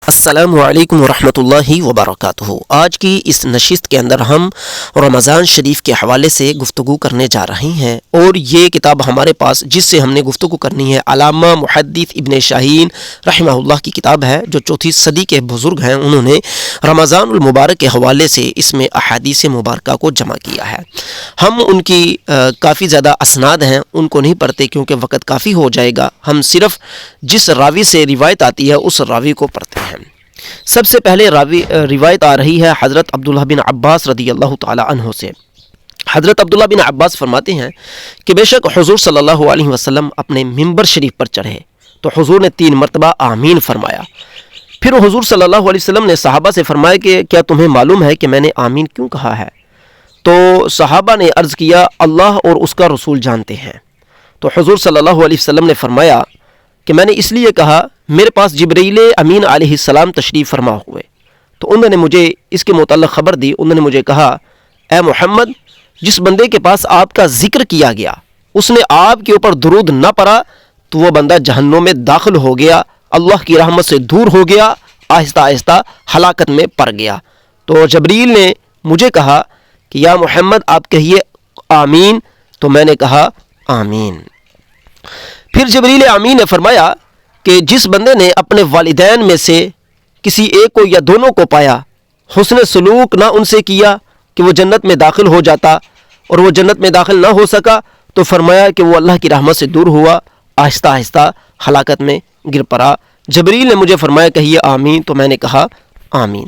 السلام علیکم ورحمۃ اللہ وبرکاتہ۔ آج کی اس نشست کے اندر ہم رمضان شریف کے حوالے سے گفتگو کرنے جا رہے ہیں، اور یہ کتاب ہمارے پاس جس سے ہم نے گفتگو کرنی ہے علامہ محدث ابن شاہین رحمہ اللہ کی کتاب ہے، جو چوتھی صدی کے بزرگ ہیں۔ انہوں نے رمضان المبارک کے حوالے سے اس میں احادیث مبارکہ کو جمع کیا ہے۔ ہم ان کی کافی زیادہ اسناد ہیں، ان کو نہیں پڑھتے کیونکہ وقت کافی ہو جائے گا۔ ہم صرف جس راوی سے روایت آتی ہے اس راوی کو پڑھتے ہیں۔ سب سے پہلے روایت آ رہی ہے حضرت عبداللہ بن عباس رضی اللہ تعالی عنہ سے۔ حضرت عبداللہ بن عباس فرماتے ہیں کہ بے شک حضور صلی اللہ علیہ وسلم اپنے ممبر شریف پر چڑھے تو حضور نے 3 مرتبہ آمین فرمایا۔ پھر حضور صلی اللہ علیہ وسلم نے صحابہ سے فرمایا کہ کیا تمہیں معلوم ہے کہ میں نے آمین کیوں کہا ہے؟ تو صحابہ نے عرض کیا اللہ اور اس کا رسول جانتے ہیں۔ تو حضور صلی اللہ علیہ وسلم نے فرمایا کہ میں نے اس لیے کہا، میرے پاس جبرائیل امین علیہ السلام تشریف فرما ہوئے تو انہوں نے مجھے اس کے متعلق خبر دی۔ انہوں نے مجھے کہا، اے محمد، جس بندے کے پاس آپ کا ذکر کیا گیا اس نے آپ کے اوپر درود نہ پڑھا تو وہ بندہ جہنم میں داخل ہو گیا، اللہ کی رحمت سے دور ہو گیا، آہستہ آہستہ ہلاکت میں پڑ گیا۔ تو جبرائیل نے مجھے کہا کہ یا محمد آپ کہیے آمین، تو میں نے کہا آمین۔ پھر جبرائیل امین نے فرمایا کہ جس بندے نے اپنے والدین میں سے کسی ایک کو یا دونوں کو پایا، حسن سلوک نہ ان سے کیا کہ وہ جنت میں داخل ہو جاتا، اور وہ جنت میں داخل نہ ہو سکا تو فرمایا کہ وہ اللہ کی رحمت سے دور ہوا، آہستہ آہستہ ہلاکت میں گر پڑا۔ جبرائیل نے مجھے فرمایا کہیے آمین، تو میں نے کہا آمین۔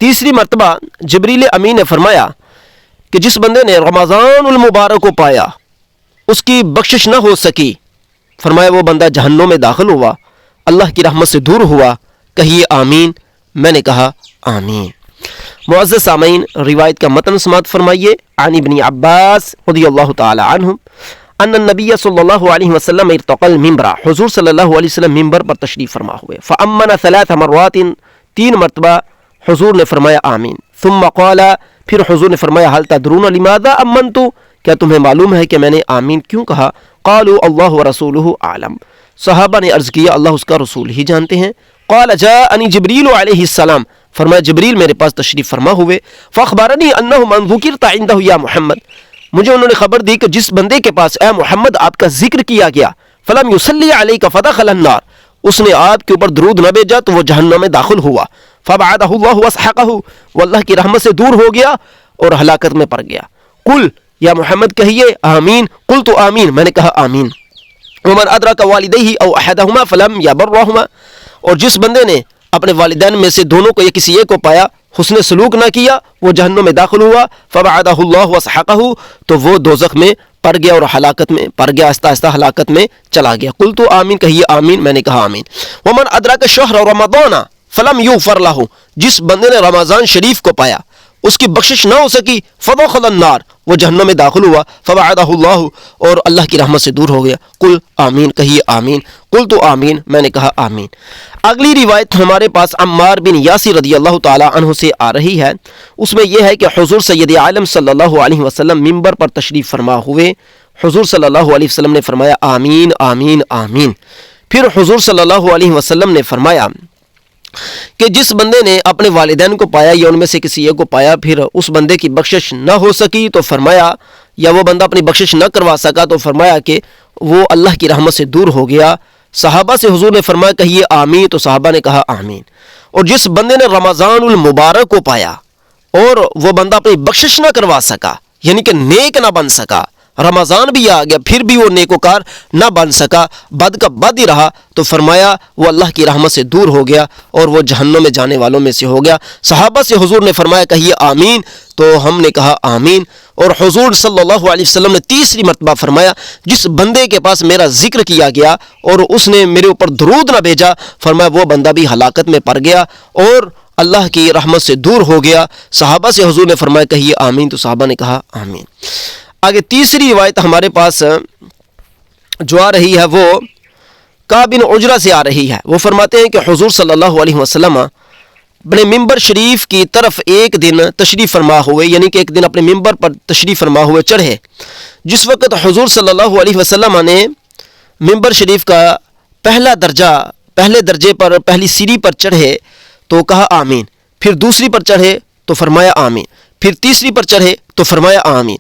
تیسری مرتبہ جبرائیل امین نے فرمایا کہ جس بندے نے رمضان المبارک کو پایا اس کی بخشش نہ ہو سکی، فرمایا وہ بندہ جہنم میں داخل ہوا، اللہ کی رحمت سے دور ہوا، کہیے آمین۔ میں نے کہا آمین۔ معزز سامعین، روایت کا متن سماعت فرمائیے۔ عن ابن عباس رضی اللہ تعالی عنہ ان النبی صلی اللہ علیہ وسلم ارتقى المنبر، حضور صلی اللہ علیہ وسلم ممبر پر تشریف فرما ہوئے، فامن 3 مرات، 3 مرتبہ حضور نے فرمایا آمین، ثم قال، پھر حضور نے فرمایا هل تدرون لماذا امنت، کیا تمہیں معلوم ہے کہ میں نے آمین کیوں کہا؟ قالوا اللہ ورسولہ اعلم، صحابہ نے عرض کیا اللہ اس کا رسول ہی جانتے ہیں۔ قال جاءنی جبریل علیہ السلام، فرمایا جبریل میرے پاس تشریف فرما ہوئے، فاخبرنی انہ من ذکرت عنده یا محمد، مجھے انہوں نے خبر دی کہ جس بندے کے پاس اے محمد آپ کا ذکر کیا گیا، فلم یصلی علیک فدخل النار، اس نے آپ کے اوپر درود نہ بھیجا تو وہ جہنم میں داخل ہوا، فبعدہ اللہ واسحقہ، وہ اللہ کی رحمت سے دور ہو گیا اور ہلاکت میں پڑ گیا۔ قل، یا محمد کہیے آمین، قلت آمین، میں نے کہا آمین۔ ومن ادرک والدیہ او احدہما فلم یبرہما، اور جس بندے نے اپنے والدین میں سے دونوں کو یا کسی ایک کو پایا، حسن سلوک نہ کیا، وہ جہنم میں داخل ہوا، فبعدہ اللہ واسحقہ، تو وہ دوزخ میں پڑ گیا اور ہلاکت میں پڑ گیا، آہستہ آہستہ ہلاکت میں چلا گیا۔ قلت آمین، کہیے آمین، میں نے کہا آمین۔ ومن ادرک شہر رمضان فلم یغفر لہ، جس بندے نے رمضان شریف کو پایا اس کی بخشش نہ ہو سکی، فدخل النار، وہ جہنم میں داخل ہوا، فبعدہ اللہ، اور اللہ کی رحمت سے دور ہو گیا۔ قل آمین، کہیے آمین، قلت آمین، میں نے کہا آمین۔ اگلی روایت ہمارے پاس عمار بن یاسر رضی اللہ تعالی عنہ سے آ رہی ہے، اس میں یہ ہے کہ حضور سید عالم صلی اللہ علیہ وسلم ممبر پر تشریف فرما ہوئے، حضور صلی اللہ علیہ وسلم نے فرمایا آمین آمین آمین۔ پھر حضور صلی اللہ علیہ وسلم نے فرمایا کہ جس بندے نے اپنے والدین کو پایا یا ان میں سے کسی ایک کو پایا، پھر اس بندے کی بخشش نہ ہو سکی تو فرمایا، یا وہ بندہ اپنی بخشش نہ کروا سکا تو فرمایا کہ وہ اللہ کی رحمت سے دور ہو گیا۔ صحابہ سے حضور نے فرمایا کہیے آمین، تو صحابہ نے کہا آمین۔ اور جس بندے نے رمضان المبارک کو پایا اور وہ بندہ اپنی بخشش نہ کروا سکا، یعنی کہ نیک نہ بن سکا، رمضان بھی آ گیا پھر بھی وہ نیکوکار نہ بن سکا، بد کا بد ہی رہا، تو فرمایا وہ اللہ کی رحمت سے دور ہو گیا اور وہ جہنم میں جانے والوں میں سے ہو گیا۔ صحابہ سے حضور نے فرمایا کہیے آمین، تو ہم نے کہا آمین۔ اور حضور صلی اللہ علیہ وسلم نے تیسری مرتبہ فرمایا جس بندے کے پاس میرا ذکر کیا گیا اور اس نے میرے اوپر درود نہ بھیجا، فرمایا وہ بندہ بھی ہلاکت میں پڑ گیا اور اللہ کی رحمت سے دور ہو گیا۔ صحابہ سے حضور نے فرمایا کہیے آمین، تو صحابہ نے کہا آمین۔ آگے تیسری روایت ہمارے پاس جو آ رہی ہے وہ کعب بن عجرہ سے آ رہی ہے۔ وہ فرماتے ہیں کہ حضور صلی اللہ علیہ وسلم اپنے ممبر شریف کی طرف ایک دن تشریف فرما ہوئے، یعنی کہ ایک دن اپنے ممبر پر تشریف فرما ہوئے چڑھے، جس وقت حضور صلی اللہ علیہ وسلم نے ممبر شریف کا پہلا درجہ پہلے درجے پر پہلی سیڑھی پر چڑھے تو کہا آمین، پھر دوسری پر چڑھے تو فرمایا آمین، پھر تیسری پر چڑھے تو فرمایا آمین۔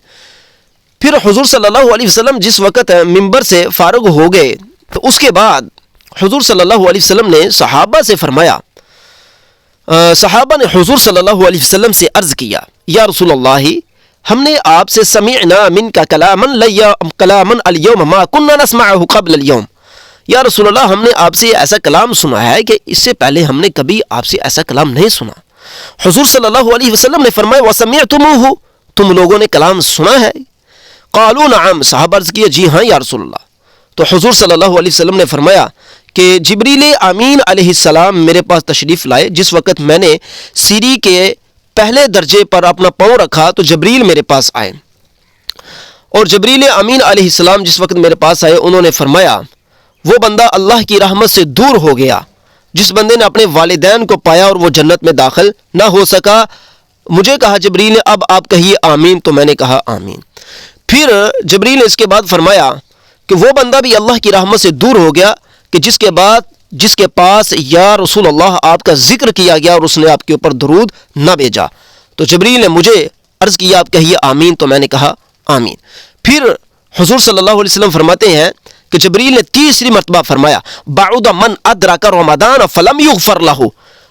پھر حضور صلی اللہ علیہ وسلم جس وقت ممبر سے فارغ ہو گئے تو اس کے بعد حضور صلی اللہ علیہ وسلم نے صحابہ سے فرمایا، صحابہ نے حضور صلی اللہ علیہ وسلم سے عرض کیا، یا رسول اللہ، ہم نے آپ سے سمعنا منک کلاما اليوم ما كنا نسمعه قبل اليوم، یا رسول اللہ ہم نے آپ سے ایسا کلام سنا ہے کہ اس سے پہلے ہم نے کبھی آپ سے ایسا کلام نہیں سنا۔ حضور صلی اللہ علیہ وسلم نے فرمایا وَسَمِعْتُمُوهُ، تم لوگوں نے کلام سنا ہے؟ قالوا نعم، صحابہ عرض کیا جی ہاں یا رسول اللہ۔ تو حضور صلی اللہ علیہ وسلم نے فرمایا کہ جبریل امین علیہ السلام میرے پاس تشریف لائے، جس وقت میں نے سیڑھی کے پہلے درجے پر اپنا پاؤں رکھا تو جبریل میرے پاس آئے، اور جبریل امین علیہ السلام جس وقت میرے پاس آئے انہوں نے فرمایا وہ بندہ اللہ کی رحمت سے دور ہو گیا جس بندے نے اپنے والدین کو پایا اور وہ جنت میں داخل نہ ہو سکا۔ مجھے کہا جبریل نے اب آپ کہیے آمین، تو میں نے کہا آمین۔ پھر جبریل نے اس کے بعد فرمایا کہ وہ بندہ بھی اللہ کی رحمت سے دور ہو گیا کہ جس کے پاس یا رسول اللہ آپ کا ذکر کیا گیا اور اس نے آپ کے اوپر درود نہ بھیجا۔ تو جبریل نے مجھے عرض کیا آپ کہیے آمین، تو میں نے کہا آمین۔ پھر حضور صلی اللہ علیہ وسلم فرماتے ہیں کہ جبریل نے تیسری مرتبہ فرمایا بعد من ادرک رمضان فلم یغفر لہ،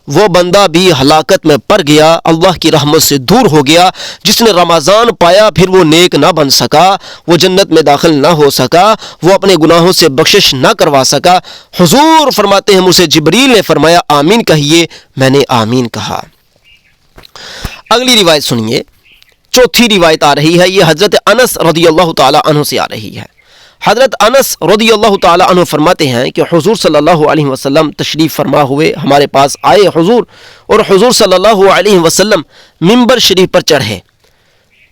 وہ بندہ بھی ہلاکت میں پڑ گیا، اللہ کی رحمت سے دور ہو گیا، جس نے رمضان پایا پھر وہ نیک نہ بن سکا، وہ جنت میں داخل نہ ہو سکا، وہ اپنے گناہوں سے بخشش نہ کروا سکا۔ حضور فرماتے ہیں مجھے جبریل نے فرمایا آمین کہیے، میں نے آمین کہا۔ اگلی روایت سنیے، چوتھی روایت آ رہی ہے، یہ حضرت انس رضی اللہ تعالی عنہ سے آ رہی ہے۔ حضرت انس رضی اللہ تعالی عنہ فرماتے ہیں کہ حضور صلی اللہ علیہ وسلم تشریف فرما ہوئے ہمارے پاس آئے حضور، اور حضور صلی اللہ علیہ وسلم ممبر شریف پر چڑھے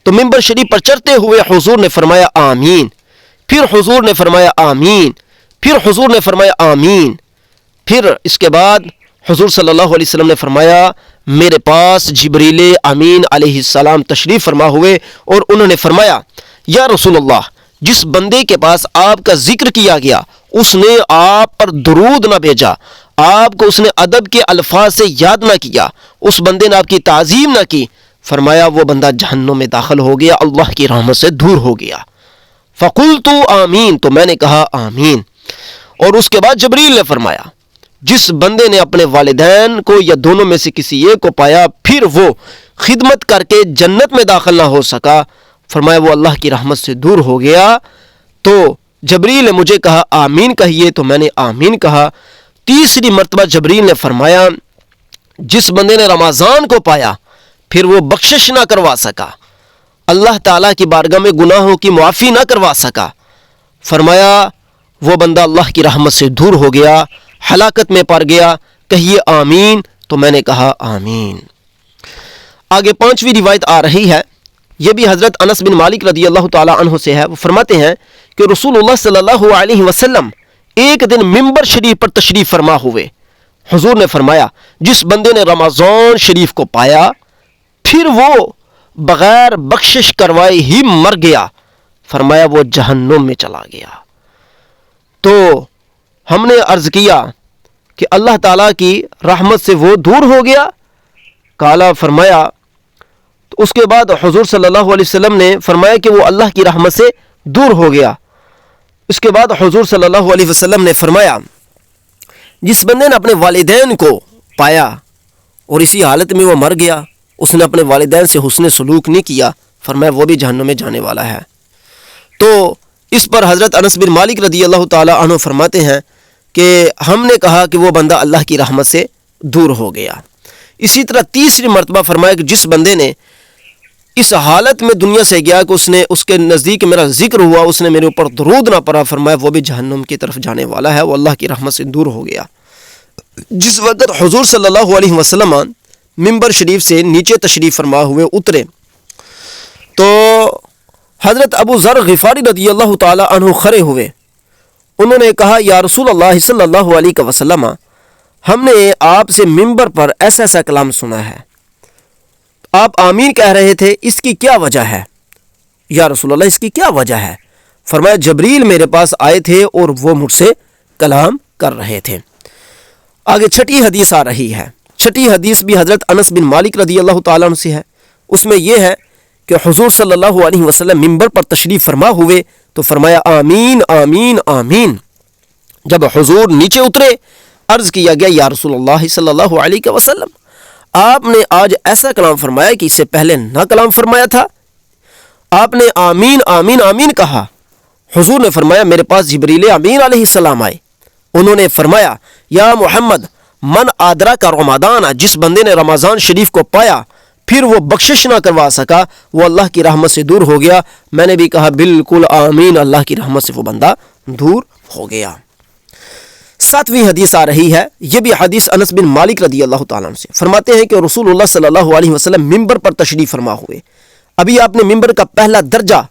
تو ممبر شریف پر چڑھتے ہوئے حضور نے فرمایا آمین، پھر حضور نے فرمایا آمین، پھر حضور نے فرمایا آمین، پھر اس کے بعد حضور صلی اللہ علیہ وسلم نے فرمایا میرے پاس جبریل امین علیہ السلام تشریف فرما ہوئے اور انہوں نے فرمایا یا رسول اللہ، جس بندے کے پاس آپ کا ذکر کیا گیا اس نے آپ پر درود نہ بھیجا، آپ کو اس نے ادب کے الفاظ سے یاد نہ کیا، اس بندے نے آپ کی تعظیم نہ کی، فرمایا وہ بندہ جہنم میں داخل ہو گیا، اللہ کی رحمت سے دور ہو گیا۔ فقلت آمین، تو میں نے کہا آمین۔ اور اس کے بعد جبریل نے فرمایا جس بندے نے اپنے والدین کو یا دونوں میں سے کسی ایک کو پایا پھر وہ خدمت کر کے جنت میں داخل نہ ہو سکا، فرمایا وہ اللہ کی رحمت سے دور ہو گیا۔ تو جبریل نے مجھے کہا آمین کہیے، تو میں نے آمین کہا۔ تیسری مرتبہ جبریل نے فرمایا جس بندے نے رمضان کو پایا پھر وہ بخشش نہ کروا سکا، اللہ تعالیٰ کی بارگاہ میں گناہوں کی معافی نہ کروا سکا، فرمایا وہ بندہ اللہ کی رحمت سے دور ہو گیا، ہلاکت میں پڑ گیا، کہیے آمین، تو میں نے کہا آمین۔ آگے پانچویں روایت آ رہی ہے، یہ بھی حضرت انس بن مالک رضی اللہ تعالی عنہ سے ہے۔ وہ فرماتے ہیں کہ رسول اللہ صلی اللہ علیہ وسلم ایک دن ممبر شریف پر تشریف فرما ہوئے، حضور نے فرمایا جس بندے نے رمضان شریف کو پایا پھر وہ بغیر بخشش کروائے ہی مر گیا، فرمایا وہ جہنم میں چلا گیا۔ تو ہم نے عرض کیا کہ اللہ تعالیٰ کی رحمت سے وہ دور ہو گیا؟ کالا فرمایا، تو اس کے بعد حضور صلی اللہ علیہ وسلم نے فرمایا کہ وہ اللہ کی رحمت سے دور ہو گیا۔ اس کے بعد حضور صلی اللہ علیہ وسلم نے فرمایا جس بندے نے اپنے والدین کو پایا اور اسی حالت میں وہ مر گیا، اس نے اپنے والدین سے حسن سلوک نہیں کیا، فرمایا وہ بھی جہنم میں جانے والا ہے۔ تو اس پر حضرت انس بن مالک رضی اللہ تعالی عنہ فرماتے ہیں کہ ہم نے کہا کہ وہ بندہ اللہ کی رحمت سے دور ہو گیا۔ اسی طرح تیسری مرتبہ فرمایا کہ جس بندے نے اس حالت میں دنیا سے گیا کہ اس کے نزدیک میرا ذکر ہوا، اس نے میرے اوپر درود نہ پڑھا، فرمایا وہ بھی جہنم کی طرف جانے والا ہے، وہ اللہ کی رحمت سے دور ہو گیا۔ جس وقت حضور صلی اللہ علیہ وسلم ممبر شریف سے نیچے تشریف فرما ہوئے اترے تو حضرت ابو ذر غفاری رضی اللہ تعالی عنہ کھڑے ہوئے، انہوں نے کہا یا رسول اللہ صلی اللہ علیہ وسلم، ہم نے آپ سے ممبر پر ایسا ایسا کلام سنا ہے، آپ آمین کہہ رہے تھے، اس کی کیا وجہ ہے؟ یا رسول اللہ اس کی کیا وجہ ہے؟ فرمایا جبریل میرے پاس آئے تھے اور وہ مجھ سے کلام کر رہے تھے۔ آگے چھٹی حدیث آ رہی ہے. چھٹی حدیث بھی حضرت انس بن مالک رضی اللہ تعالیٰ عنہ سے ہے. اس میں یہ ہے کہ حضور صلی اللہ علیہ وسلم منبر پر تشریف فرما ہوئے تو فرمایا آمین آمین آمین. جب حضور نیچے اترے عرض کیا گیا یا رسول اللہ صلی اللہ علیہ وسلم آپ نے آج ایسا کلام فرمایا کہ اس سے پہلے نہ کلام فرمایا تھا. آپ نے آمین آمین آمین کہا. حضور نے فرمایا میرے پاس جبریل امین علیہ السلام آئے. انہوں نے فرمایا یا محمد من ادرک رمضان، جس بندے نے رمضان شریف کو پایا پھر وہ بخشش نہ کروا سکا وہ اللہ کی رحمت سے دور ہو گیا. میں نے بھی کہا بالکل آمین، اللہ کی رحمت سے وہ بندہ دور ہو گیا. 7ویں حدیث آ رہی ہے. یہ بھی حدیث انس بن مالک رضی اللہ تعالیٰ عنہ سے فرماتے ہیں کہ رسول اللہ صلی اللہ علیہ وسلم منبر پر تشریف فرما ہوئے. ابھی آپ نے منبر کا پہلا درجہ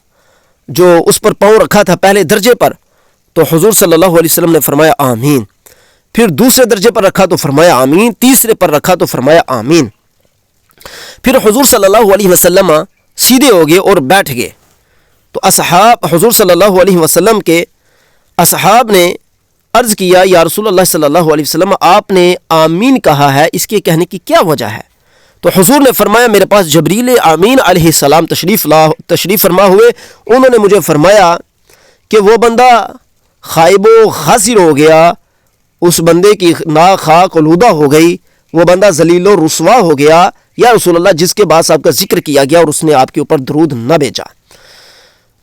جو اس پر پاؤں رکھا تھا پہلے درجے پر، تو حضور صلی اللہ علیہ وسلم نے فرمایا آمین. پھر دوسرے درجے پر رکھا تو فرمایا آمین. تیسرے پر رکھا تو فرمایا آمین. پھر حضور صلی اللہ علیہ وسلم سیدھے ہو گئے اور بیٹھ گئے. تو اصحاب حضور صلی اللہ علیہ وسلم کے اصحاب نے عرض کیا یا رسول اللہ صلی اللہ علیہ وسلم آپ نے آمین کہا ہے، اس کے کہنے کی کیا وجہ ہے؟ تو حضور نے فرمایا میرے پاس جبریل امین علیہ السلام تشریف فرما ہوئے. انہوں نے مجھے فرمایا کہ وہ بندہ خائب و خاسر ہو گیا، اس بندے کی ناک خاک آلودہ ہو گئی، وہ بندہ ذلیل و رسوا ہو گیا یا رسول اللہ جس کے بعد آپ کا ذکر کیا گیا اور اس نے آپ کے اوپر درود نہ بھیجا.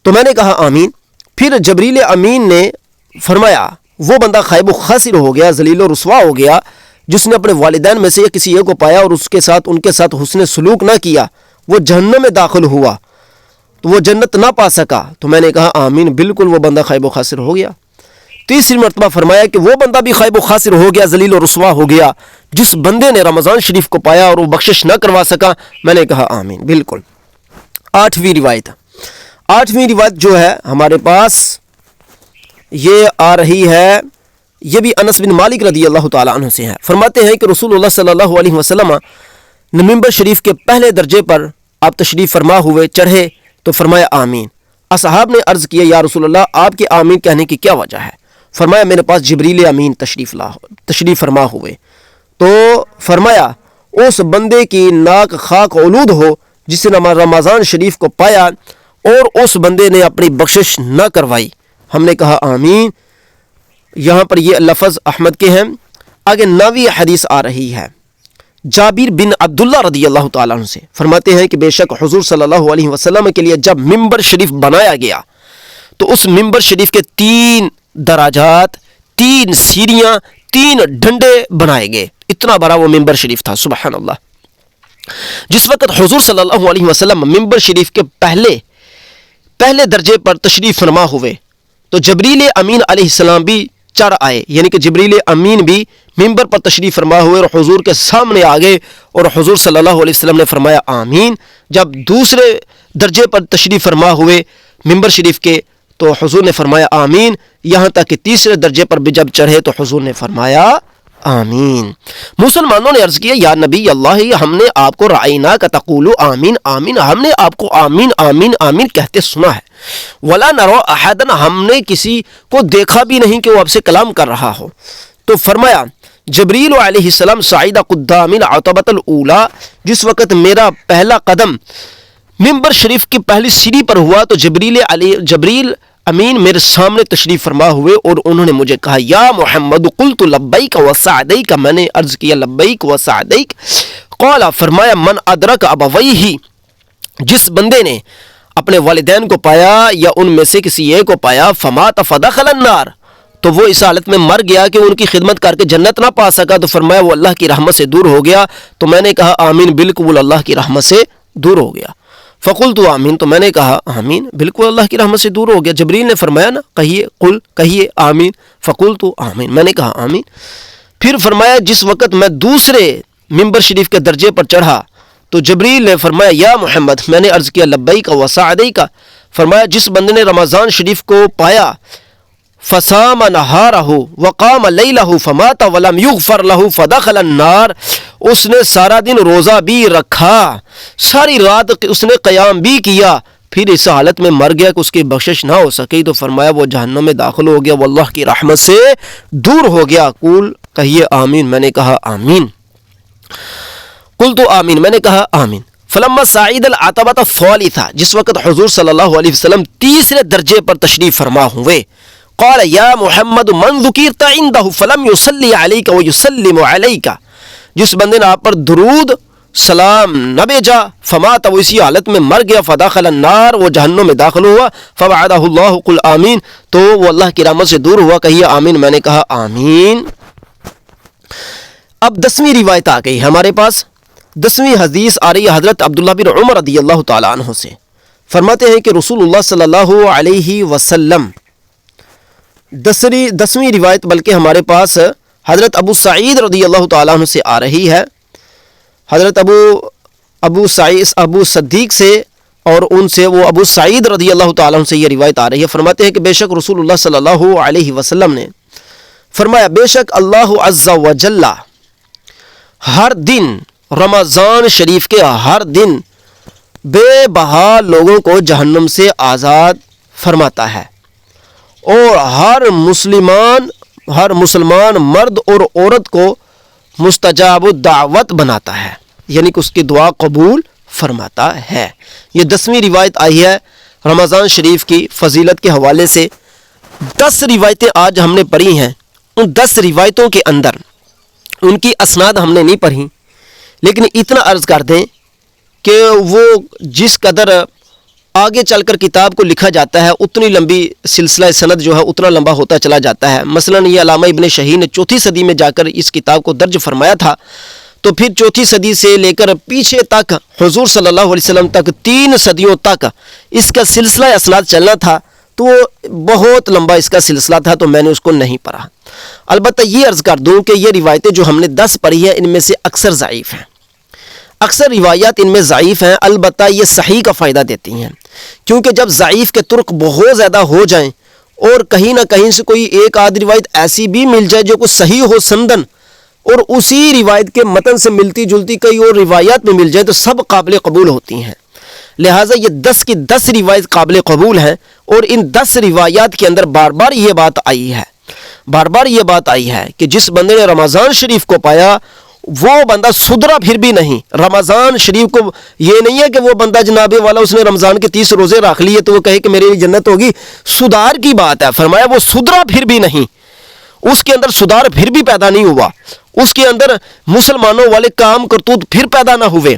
تو میں نے کہا آمین. پھر جبریل امین نے فرمایا وہ بندہ خائب و خاسر ہو گیا، ذلیل و رسوا ہو گیا جس نے اپنے والدین میں سے کسی ایک کو پایا اور ان کے ساتھ حسن سلوک نہ کیا، وہ جہنم میں داخل ہوا تو وہ جنت نہ پا سکا. تو میں نے کہا آمین، بالکل وہ بندہ خائب و خاسر ہو گیا. تیسری مرتبہ فرمایا کہ وہ بندہ بھی خائب و خاسر ہو گیا، ذلیل و رسوا ہو گیا جس بندے نے رمضان شریف کو پایا اور وہ بخشش نہ کروا سکا. میں نے کہا آمین، بالکل. 8ویں روایت جو ہے ہمارے پاس یہ آ رہی ہے، یہ بھی انس بن مالک رضی اللہ تعالیٰ عنہ سے ہے. فرماتے ہیں کہ رسول اللہ صلی اللہ علیہ وسلم منبر شریف کے پہلے درجے پر آپ تشریف فرما ہوئے چڑھے تو فرمایا آمین. اصحاب نے عرض کیا یا رسول اللہ آپ کے آمین کہنے کی کیا وجہ ہے؟ فرمایا میرے پاس جبریل امین تشریف فرما ہوئے. تو فرمایا اس بندے کی ناک خاک آلود ہو جس نے رمضان شریف کو پایا اور اس بندے نے اپنی بخشش نہ کروائی. ہم نے کہا آمین. یہاں پر یہ لفظ احمد کے ہیں. آگے 9ویں حدیث آ رہی ہے جابر بن عبداللہ رضی اللہ تعالیٰ عنہ سے. فرماتے ہیں کہ بے شک حضور صلی اللہ علیہ وسلم کے لیے جب منبر شریف بنایا گیا تو اس منبر شریف کے 3 دراجات، 3 سیڑھیاں، 3 ڈنڈے بنائے گئے. اتنا بڑا وہ منبر شریف تھا، سبحان اللہ. جس وقت حضور صلی اللہ علیہ وسلم منبر شریف کے پہلے درجے پر تشریف فرما ہوئے تو جبریل امین علیہ السلام بھی چڑھ آئے، یعنی کہ جبریل امین بھی منبر پر تشریف فرما ہوئے اور حضور کے سامنے آ گئے اور حضور صلی اللہ علیہ وسلم نے فرمایا آمین. جب دوسرے درجے پر تشریف فرما ہوئے منبر شریف کے تو حضور نے فرمایا آمین. یہاں تک کہ تیسرے درجے پر بھی جب چڑھے تو حضور نے فرمایا آمین. مسلمانوں نے عرض کیا یا نبی اللہ ہم نے آپ کو رعینا کا تقولو آمین آمین، ہم نے آپ کو آمین آمین آمین کہتے سنا ہے. ولا نرو احدن، ہم نے کسی کو دیکھا بھی نہیں کہ وہ آپ سے کلام کر رہا ہو. تو فرمایا جبریل علیہ السلام سعید قدام العتبۃ الاولی، جس وقت میرا پہلا قدم منبر شریف کی پہلی سیڑھی پر ہوا تو جبریل امین میرے سامنے تشریف فرما ہوئے اور انہوں نے مجھے کہا یا محمد قلت لبیک وسعدیک، میں نے عرض کیا لبیک وسعدیک. قال فرمایا من ادرک ابویہ، جس بندے نے اپنے والدین کو پایا یا ان میں سے کسی ایک کو پایا فمات فدخل النار، تو وہ اس حالت میں مر گیا کہ ان کی خدمت کر کے جنت نہ پا سکا تو فرمایا وہ اللہ کی رحمت سے دور ہو گیا. تو میں نے کہا آمین، بالکل اللہ کی رحمت سے دور ہو گیا. فقلت آمین، تو میں نے کہا آمین، بالکل اللہ کی رحمت سے دور ہو گیا. جبریل نے فرمایا نا کہیے آمین. فقلت آمین، میں نے کہا آمین. پھر فرمایا جس وقت میں دوسرے منبر شریف کے درجے پر چڑھا تو جبریل نے فرمایا یا محمد، میں نے عرض کیا لبیک وسعدیک. فرمایا جس بندے نے رمضان شریف کو پایا فصام نہارہ وقام لیلہ فمات ولم یغفر لہ فدخل النار، اس نے سارا دن روزہ بھی رکھا، ساری رات اس نے قیام بھی کیا، پھر اس حالت میں مر گیا کہ اس کی بخشش نہ ہو سکی تو فرمایا وہ جہنم میں داخل ہو گیا، وہ اللہ کی رحمت سے دور ہو گیا. قول کہیے آمین. میں نے کہا آمین. قلت آمین. میں نے کہا آمین. فلما صعید العتبۃ الثالثہ، جس وقت حضور صلی اللہ علیہ وسلم تیسرے درجے پر تشریف فرما ہوئے، قال یا محمد من ذکرت عنده فلم يصلي عليك ويسلم عليك، جس بندے نے آپ پر درود سلام نہ بھیجا فمات، وہ اسی حالت میں مر گیا، فدخل النار، وہ جہنم میں داخل ہوا، فبعدہ اللہ قل آمین، تو وہ اللہ کی رحمت سے دور ہوا، کہیے آمین. میں نے کہا آمین. اب 10ویں روایت آ گئی ہمارے پاس. 10ویں حدیث آ رہی ہے حضرت عبداللہ بن عمر رضی اللہ تعالیٰ عنہ سے. فرماتے ہیں کہ رسول اللہ صلی اللہ علیہ وسلم، 10ویں روایت بلکہ ہمارے پاس حضرت ابو سعید رضی اللہ تعالیٰ عنہ سے آ رہی ہے، حضرت ابو صدیق سے، اور ان سے وہ ابو سعید رضی اللہ تعالیٰ عنہ سے یہ روایت آ رہی ہے. فرماتے ہیں کہ بے شک رسول اللہ صلی اللہ علیہ وسلم نے فرمایا، بے شک اللہ عز و جل ہر دن، رمضان شریف کے ہر دن بے بہا لوگوں کو جہنم سے آزاد فرماتا ہے، اور ہر مسلمان مرد اور عورت کو مستجاب الدعوت بناتا ہے، یعنی کہ اس کی دعا قبول فرماتا ہے. یہ 10ویں روایت آئی ہے رمضان شریف کی فضیلت کے حوالے سے. 10 روایتیں آج ہم نے پڑھی ہیں. ان 10 روایتوں کے اندر ان کی اسناد ہم نے نہیں پڑھی، لیکن اتنا عرض کر دیں کہ وہ جس قدر آگے چل کر کتاب کو لکھا جاتا ہے اتنی لمبی سلسلہ سند جو ہے اتنا لمبا ہوتا چلا جاتا ہے. مثلا یہ علامہ ابن شہین نے 4تھی صدی میں جا کر اس کتاب کو درج فرمایا تھا، تو پھر 4تھی صدی سے لے کر پیچھے تک حضور صلی اللہ علیہ وسلم تک 3 صدیوں تک اس کا سلسلہ اسناد چلنا تھا، تو بہت لمبا اس کا سلسلہ تھا، تو میں نے اس کو نہیں پڑھا. البتہ یہ عرض کر دوں کہ یہ روایتیں جو ہم نے 10 پڑھی ہیں ان میں سے اکثر ضعیف ہیں، اکثر روایات ان میں ضعیف ہیں. البتہ یہ صحیح کا فائدہ دیتی ہیں، کیونکہ جب ضعیف کے طرق بہت زیادہ ہو جائیں اور کہیں نہ کہیں سے کوئی ایک آدھ روایت ایسی بھی مل جائے جو کچھ صحیح ہو سندن، اور اسی روایت کے متن سے ملتی جلتی کئی اور روایات میں مل جائے، تو سب قابل قبول ہوتی ہیں. لہٰذا یہ 10 کی 10 روایت قابل قبول ہیں، اور ان 10 روایات کے اندر بار بار یہ بات آئی ہے کہ جس بندے نے رمضان شریف کو پایا وہ بندہ سدھرا پھر بھی نہیں. رمضان شریف کو یہ نہیں ہے کہ وہ بندہ جناب والا اس نے رمضان کے 30 روزے رکھ لیے تو وہ کہے کہ میرے لیے جنت ہوگی. سدھار کی بات ہے. فرمایا وہ سدھرا پھر بھی نہیں، اس کے اندر سدھار پھر بھی پیدا نہیں ہوا، اس کے اندر مسلمانوں والے کام کرتوت پھر پیدا نہ ہوئے،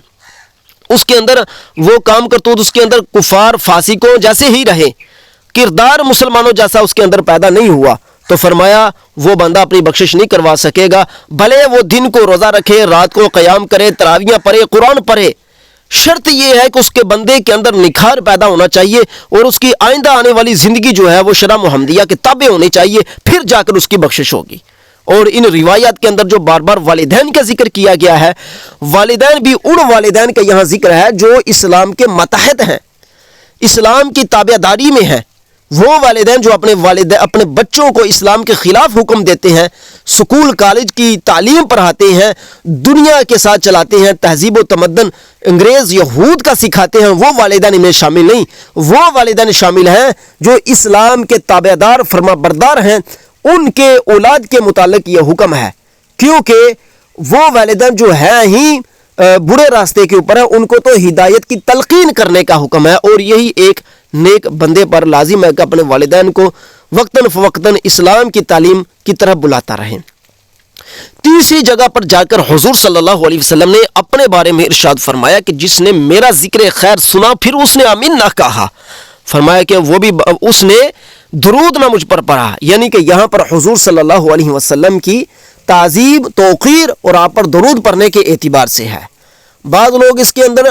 اس کے اندر وہ کام کرتوت اس کے اندر کفار فاسقوں جیسے ہی رہے، کردار مسلمانوں جیسا اس کے اندر پیدا نہیں ہوا. تو فرمایا وہ بندہ اپنی بخشش نہیں کروا سکے گا، بھلے وہ دن کو روزہ رکھے، رات کو قیام کرے، تراویحاں پڑھے، قرآن پڑھے. شرط یہ ہے کہ اس کے بندے کے اندر نکھار پیدا ہونا چاہیے، اور اس کی آئندہ آنے والی زندگی جو ہے وہ شرع محمدیہ کے تابع ہونی چاہیے، پھر جا کر اس کی بخشش ہوگی. اور ان روایات کے اندر جو بار بار والدین کا ذکر کیا گیا ہے، والدین بھی ان والدین کا یہاں ذکر ہے جو اسلام کے متحد ہیں، اسلام کی تابع داری میں ہیں. وہ والدین جو اپنے بچوں کو اسلام کے خلاف حکم دیتے ہیں، سکول کالج کی تعلیم پڑھاتے ہیں، دنیا کے ساتھ چلاتے ہیں، تہذیب و تمدن انگریز یہود کا سکھاتے ہیں، وہ والدین میں شامل نہیں. وہ والدین شامل ہیں جو اسلام کے تابع دار فرما بردار ہیں. ان کے اولاد کے متعلق یہ حکم ہے، کیونکہ وہ والدین جو ہیں ہی برے راستے کے اوپر ہیں، ان کو تو ہدایت کی تلقین کرنے کا حکم ہے. اور یہی ایک نیک بندے پر لازم ہے کہ اپنے والدین کو وقتاً فوقتاً اسلام کی تعلیم کی طرف بلاتا رہیں. تیسری جگہ پر جا کر حضور صلی اللہ علیہ وسلم نے اپنے بارے میں ارشاد فرمایا کہ جس نے میرا ذکر خیر سنا پھر اس نے آمین نہ کہا، فرمایا کہ وہ بھی اس نے درود نہ مجھ پر پڑھا. یعنی کہ یہاں پر حضور صلی اللہ علیہ وسلم کی تعظیم، توقیر اور آپ پر درود پڑھنے کے اعتبار سے ہے. بعض لوگ اس کے اندر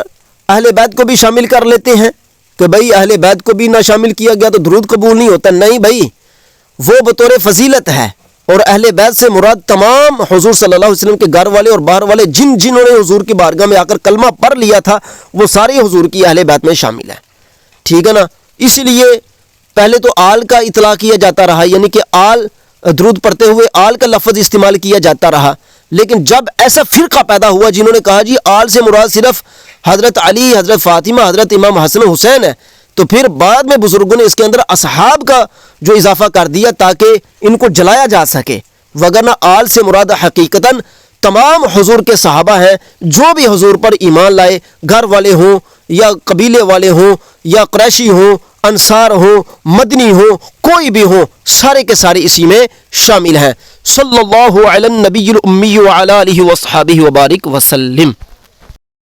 اہل بیت کو بھی شامل کر لیتے ہیں کہ بھئی اہل بیت کو بھی نہ شامل کیا گیا تو درود قبول نہیں ہوتا. نہیں بھئی، وہ بطور فضیلت ہے، اور اہل بیت سے مراد تمام حضور صلی اللہ علیہ وسلم کے گھر والے اور باہر والے جنہوں نے حضور کی بارگاہ میں آ کر کلمہ پڑھ لیا تھا، وہ سارے حضور کی اہل بیت میں شامل ہیں. ٹھیک ہے نا؟ اس لیے پہلے تو آل کا اطلاق کیا جاتا رہا، یعنی کہ آل درود پڑھتے ہوئے آل کا لفظ استعمال کیا جاتا رہا. لیکن جب ایسا فرقہ پیدا ہوا جنہوں نے کہا جی آل سے مراد صرف حضرت علی، حضرت فاطمہ، حضرت امام حسن حسین ہے، تو پھر بعد میں بزرگوں نے اس کے اندر اصحاب کا جو اضافہ کر دیا تاکہ ان کو جلایا جا سکے. وگرنہ آل سے مراد حقیقتاً تمام حضور کے صحابہ ہیں، جو بھی حضور پر ایمان لائے، گھر والے ہوں یا قبیلے والے ہوں یا قریشی ہوں، انصار ہوں، مدنی ہوں، کوئی بھی ہوں، سارے کے سارے اسی میں شامل ہیں۔ صلی اللہ علی النبی الامی وعلی آلہ وصحبہ وبارک وسلم۔